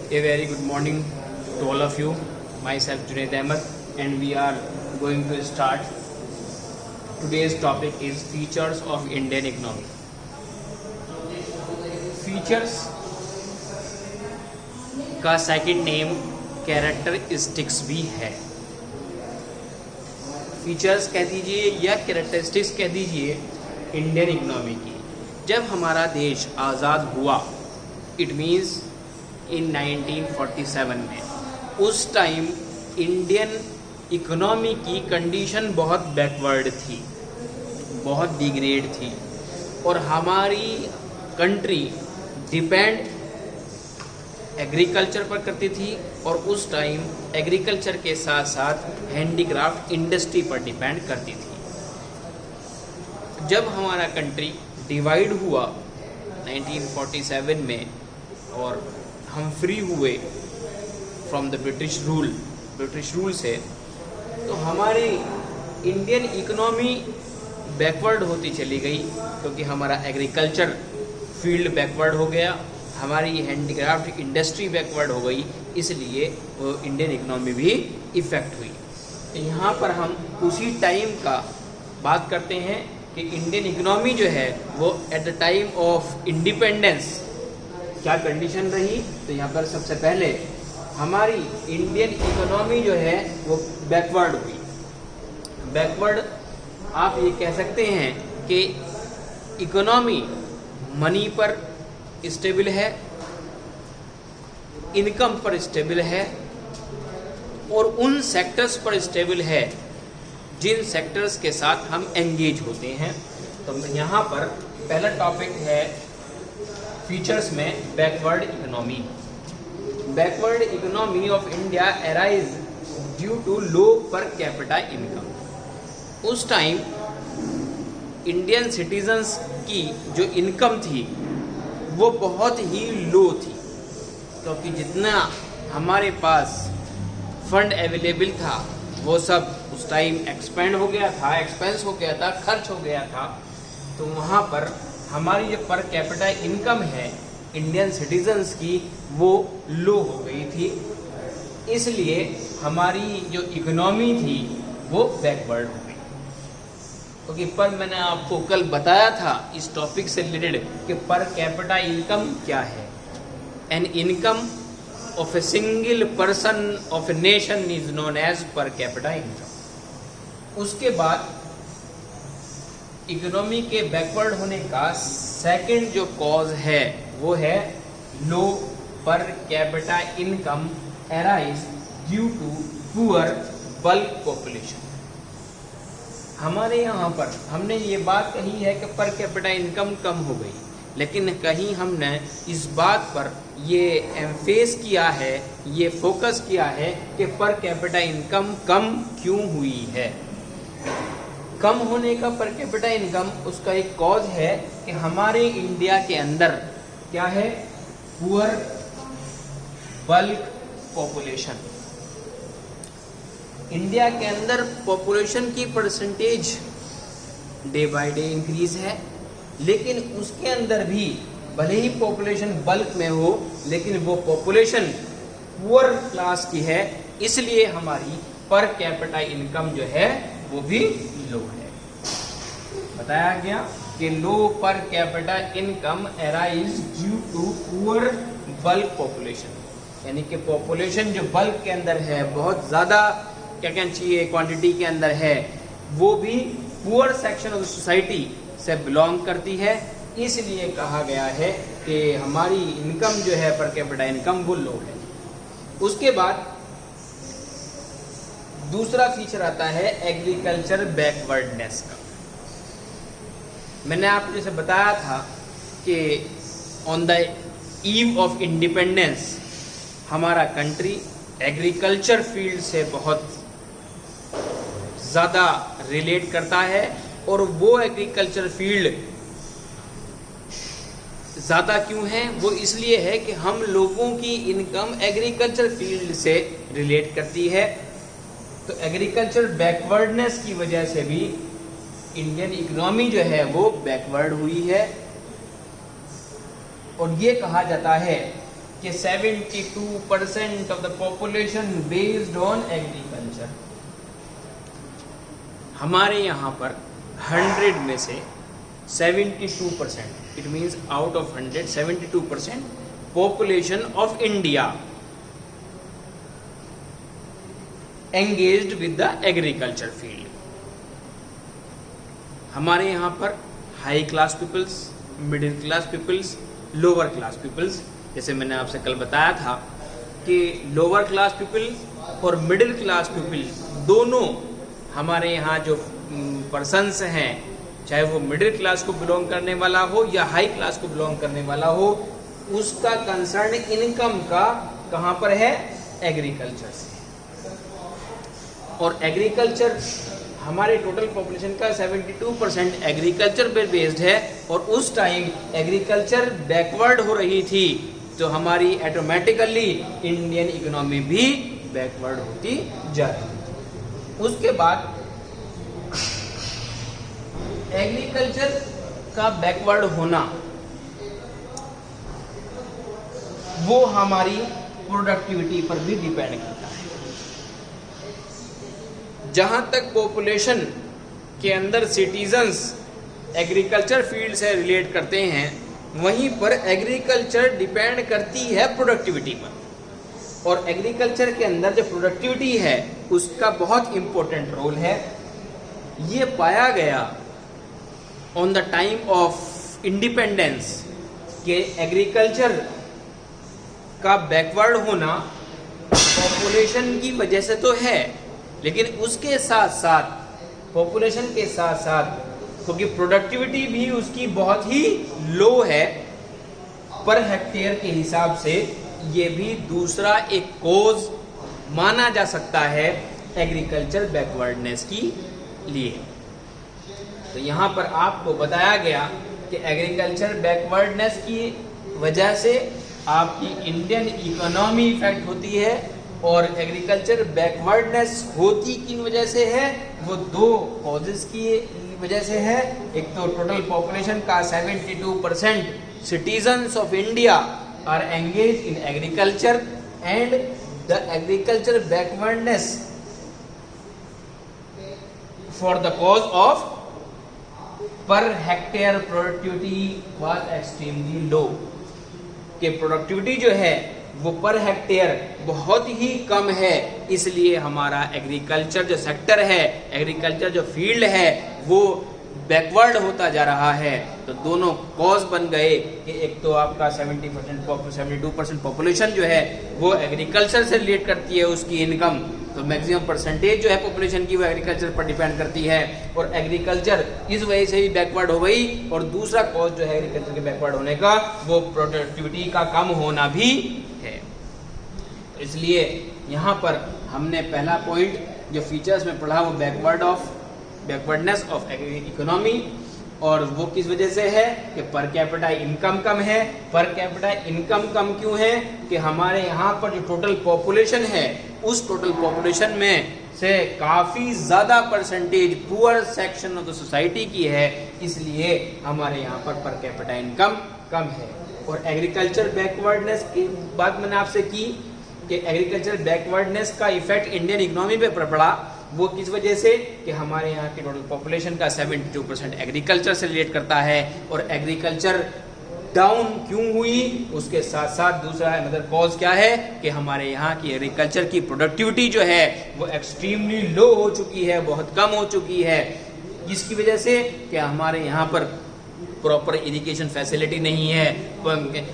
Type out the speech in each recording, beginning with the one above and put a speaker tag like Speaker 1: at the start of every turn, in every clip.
Speaker 1: A very good morning to all of you. Myself Junaid Ahmed, and we are going to start. Today's topic is features of Indian economy. Features का second name characteristics भी है. Features कह दीजिए या characteristics कह दीजिए Indian economy की. जब हमारा देश आज़ाद हुआ, इट मीन्स इन 1947 में, उस टाइम इंडियन इकोनॉमी की कंडीशन बहुत बैकवर्ड थी, बहुत डिग्रेड थी, और हमारी कंट्री डिपेंड एग्रीकल्चर पर करती थी, और उस टाइम एग्रीकल्चर के साथ साथ हैंडीक्राफ्ट इंडस्ट्री पर डिपेंड करती थी. जब हमारा कंट्री डिवाइड हुआ 1947 में और हम फ्री हुए फ्रॉम द ब्रिटिश रूल से, तो हमारी इंडियन इकोनॉमी बैकवर्ड होती चली गई, क्योंकि हमारा एग्रीकल्चर फील्ड बैकवर्ड हो गया, हमारी हैंडीक्राफ्ट इंडस्ट्री बैकवर्ड हो गई, इसलिए वो इंडियन इकोनॉमी भी इफ़ेक्ट हुई. तो यहाँ पर हम उसी टाइम का बात करते हैं कि इंडियन इकोनॉमी जो है वो at the time of independence क्या कंडीशन रही. तो यहाँ पर सबसे पहले हमारी इंडियन इकोनॉमी जो है वो बैकवर्ड हुई. बैकवर्ड आप ये कह सकते हैं कि इकोनॉमी मनी पर स्टेबल है, इनकम पर स्टेबल है, और उन सेक्टर्स पर स्टेबल है जिन सेक्टर्स के साथ हम एंगेज होते हैं. तो यहाँ पर पहला टॉपिक है फीचर्स में backward economy. Backward economy of India arise due to low per capita income. उस टाइम इंडियन सिटीजन्स की जो इनकम थी वो बहुत ही लो थी, क्योंकि जितना हमारे पास फंड अवेलेबल था वो सब उस टाइम एक्सपेंस हो गया था, खर्च हो गया था. तो वहाँ पर हमारी जो पर कैपिटा इनकम है इंडियन सिटीजन्स की वो लो हो गई थी, इसलिए हमारी जो इकोनॉमी थी वो बैकवर्ड हो गई. क्योंकि पर मैंने आपको कल बताया था इस टॉपिक से रिलेटेड कि पर कैपिटा इनकम क्या है. An income of a single person of a nation is known as per capita income. उसके बाद इकोनॉमी के बैकवर्ड होने का सेकंड जो कॉज है वो है low per capita income arise due to poor bulk population. हमारे यहाँ पर हमने ये बात कही है कि पर कैपिटा इनकम कम हो गई, लेकिन कहीं हमने इस बात पर ये एम्फेस किया है, ये फोकस किया है कि पर कैपिटा इनकम कम क्यों हुई है. कम होने का पर कैपिटा इनकम उसका एक कॉज है कि हमारे इंडिया के अंदर क्या है, पुअर बल्क पॉपुलेशन. इंडिया के अंदर पॉपुलेशन की percentage day by day increase है, लेकिन उसके अंदर भी भले ही पॉपुलेशन बल्क में हो, लेकिन वो पॉपुलेशन पुअर क्लास की है, इसलिए हमारी पर कैपिटा इनकम जो है वो भी लो है. बताया गया कि low per capita income arise due to poor bulk population, यानी कि पॉपुलेशन जो बल्क के अंदर है, बहुत ज़्यादा क्या कहना चाहिए क्वांटिटी के अंदर है, वो भी पुअर सेक्शन ऑफ सोसाइटी से बिलोंग करती है, इसलिए कहा गया है कि हमारी इनकम जो है पर कैपिटा इनकम वो लो है. उसके बाद दूसरा फीचर आता है एग्रीकल्चर बैकवर्डनेस का. मैंने आपको जैसे बताया था कि on the eve of independence हमारा कंट्री एग्रीकल्चर फील्ड से बहुत ज़्यादा रिलेट करता है, और वो एग्रीकल्चर फील्ड ज़्यादा क्यों है, वो इसलिए है कि हम लोगों की इनकम एग्रीकल्चर फील्ड से रिलेट करती है. तो एग्रीकल्चर बैकवर्डनेस की वजह से भी इंडियन इकोनॉमी जो है वो बैकवर्ड हुई है. और ये कहा जाता है कि 72% of the population based on agriculture. हमारे यहाँ पर 100 में से 72%, it means out of 100 72% population of India engaged with the agriculture field. हमारे यहाँ पर high class peoples, middle class peoples, lower class peoples, जैसे मैंने आपसे कल बताया था कि लोअर क्लास पीपल और मिडिल क्लास पीपल दोनों हमारे यहाँ जो पर्सन्स हैं, चाहे वो मिडिल क्लास को बिलोंग करने वाला हो या हाई क्लास को बिलोंग करने वाला हो, उसका कंसर्न इनकम का कहाँ पर है? एग्रीकल्चर से। और एग्रीकल्चर हमारे टोटल पॉपुलेशन का 72% एग्रीकल्चर पे बेस्ड है, और उस टाइम एग्रीकल्चर बैकवर्ड हो रही थी, तो हमारी ऑटोमेटिकली इंडियन इकोनॉमी भी बैकवर्ड होती जा रही है। उसके बाद एग्रीकल्चर का बैकवर्ड होना वो हमारी प्रोडक्टिविटी पर भी डिपेंड करता है। जहां तक पॉपुलेशन के अंदर सिटीजन्स एग्रीकल्चर फील्ड से रिलेट करते हैं, वहीं पर एग्रीकल्चर डिपेंड करती है प्रोडक्टिविटी पर, और एग्रीकल्चर के अंदर जो प्रोडक्टिविटी है उसका बहुत इंपॉर्टेंट रोल है। ये पाया गया on the time of independence कि एग्रीकल्चर का बैकवर्ड होना पॉपुलेशन की वजह से तो है, लेकिन उसके साथ साथ पॉपुलेशन के साथ साथ क्योंकि प्रोडक्टिविटी भी उसकी बहुत ही लो है पर हेक्टेयर के हिसाब से, ये भी दूसरा एक कॉज माना जा सकता है एग्रीकल्चर बैकवर्डनेस की लिए। तो यहाँ पर आपको बताया गया कि एग्रीकल्चर बैकवर्डनेस की वजह से आपकी इंडियन इकोनॉमी इफेक्ट होती है, और एग्रीकल्चर बैकवर्डनेस होती किन वजह से है? वो दो कॉजेस की वजह से है। एक तो टोटल पॉपुलेशन का 72% citizens of India are engage in agriculture, and the agriculture backwardness for the cause of per hectare productivity was extremely low, कि प्रोडक्टिविटी जो है वो पर हेक्टेयर बहुत ही कम है, इसलिए हमारा एग्रीकल्चर जो सेक्टर है, एग्रीकल्चर जो फील्ड है, वो बैकवर्ड होता जा रहा है। तो दोनों कॉज बन गए कि एक तो आपका 72% पॉपुलेशन जो है वो एग्रीकल्चर से रिलेट करती है, उसकी इनकम तो मैक्सिमम परसेंटेज जो है पॉपुलेशन की वो एग्रीकल्चर पर डिपेंड करती है, और एग्रीकल्चर इस वजह से भी बैकवर्ड हो गई। और दूसरा कॉज जो है एग्रीकल्चर के बैकवर्ड होने का वो प्रोडक्टिविटी का कम होना भी है। तो इसलिए यहाँ पर हमने पहला पॉइंट जो फीचर्स में पढ़ा वो बैकवर्डनेस ऑफ इकोनॉमी, और वो किस वजह से है कि पर कैपिटा इनकम कम है। पर कैपिटा इनकम कम क्यों है? कि हमारे यहाँ पर जो टोटल पॉपुलेशन है उस टोटल पॉपुलेशन में से काफ़ी ज़्यादा percentage poor section of the society की है, इसलिए हमारे यहाँ पर कैपिटा इनकम कम है। और एग्रीकल्चर बैकवर्डनेस की बात मैंने आपसे की कि एग्रीकल्चर बैकवर्डनेस का इफेक्ट इंडियन इकोनॉमी पे पड़ा, वो किस वजह से कि हमारे यहाँ की टोटल पॉपुलेशन का 72% एग्रीकल्चर से रिलेट करता है, और एग्रीकल्चर डाउन क्यों हुई उसके साथ साथ दूसरा अनदर कॉज क्या है कि हमारे यहाँ की एग्रीकल्चर की प्रोडक्टिविटी जो है वो एक्सट्रीमली लो हो चुकी है, बहुत कम हो चुकी है। इसकी वजह से कि हमारे यहाँ पर प्रॉपर इरिगेशन फैसिलिटी नहीं है,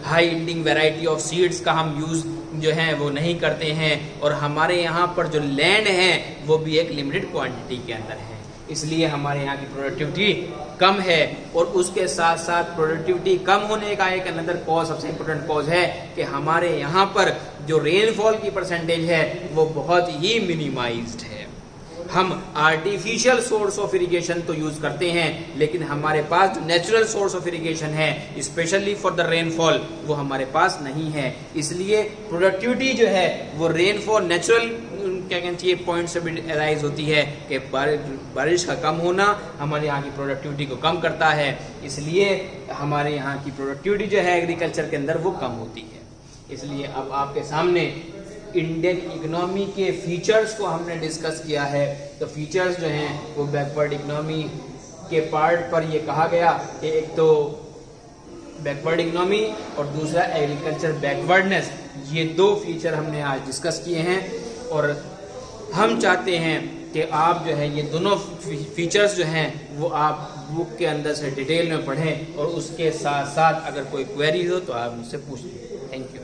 Speaker 1: high yielding variety of seeds का हम यूज़ जो है वो नहीं करते हैं, और हमारे यहाँ पर जो लैंड है वो भी एक लिमिटेड क्वांटिटी के अंदर है, इसलिए हमारे यहाँ की प्रोडक्टिविटी कम है। और उसके साथ साथ प्रोडक्टिविटी कम होने का एक अनदर कॉज, सबसे इम्पोर्टेंट कॉज है कि हमारे यहाँ पर जो रेनफॉल की परसेंटेज है वो बहुत ही मिनिमाइज्ड है। हम आर्टिफिशियल सोर्स ऑफ इरिगेशन तो यूज करते हैं, लेकिन हमारे पास जो नेचुरल सोर्स ऑफ इरिगेशन है स्पेशली फॉर द रेनफॉल वो हमारे पास नहीं है, इसलिए प्रोडक्टिविटी जो है वो रेनफॉल नेचुरल क्या कहना चाहिए पॉइंट से भी अराइज होती है कि बारिश का कम होना हमारे यहाँ की प्रोडक्टिविटी को कम करता है, इसलिए हमारे यहाँ की प्रोडक्टिविटी जो है एग्रीकल्चर के अंदर वो कम होती है। इसलिए अब आपके सामने इंडियन इकोनॉमी के फीचर्स को हमने डिस्कस किया है। तो फीचर्स जो हैं वो बैकवर्ड इकोनॉमी के पार्ट पर ये कहा गया कि एक तो बैकवर्ड इकोनॉमी और दूसरा एग्रीकल्चर बैकवर्डनेस, ये 2 फीचर हमने आज डिस्कस किए हैं। और हम चाहते हैं कि आप जो है ये दोनों फीचर्स जो हैं वो आप बुक के अंदर से डिटेल में पढ़ें और उसके साथ साथ अगर कोई क्वेरी हो तो आप मुझसे पूछ लें। Thank you.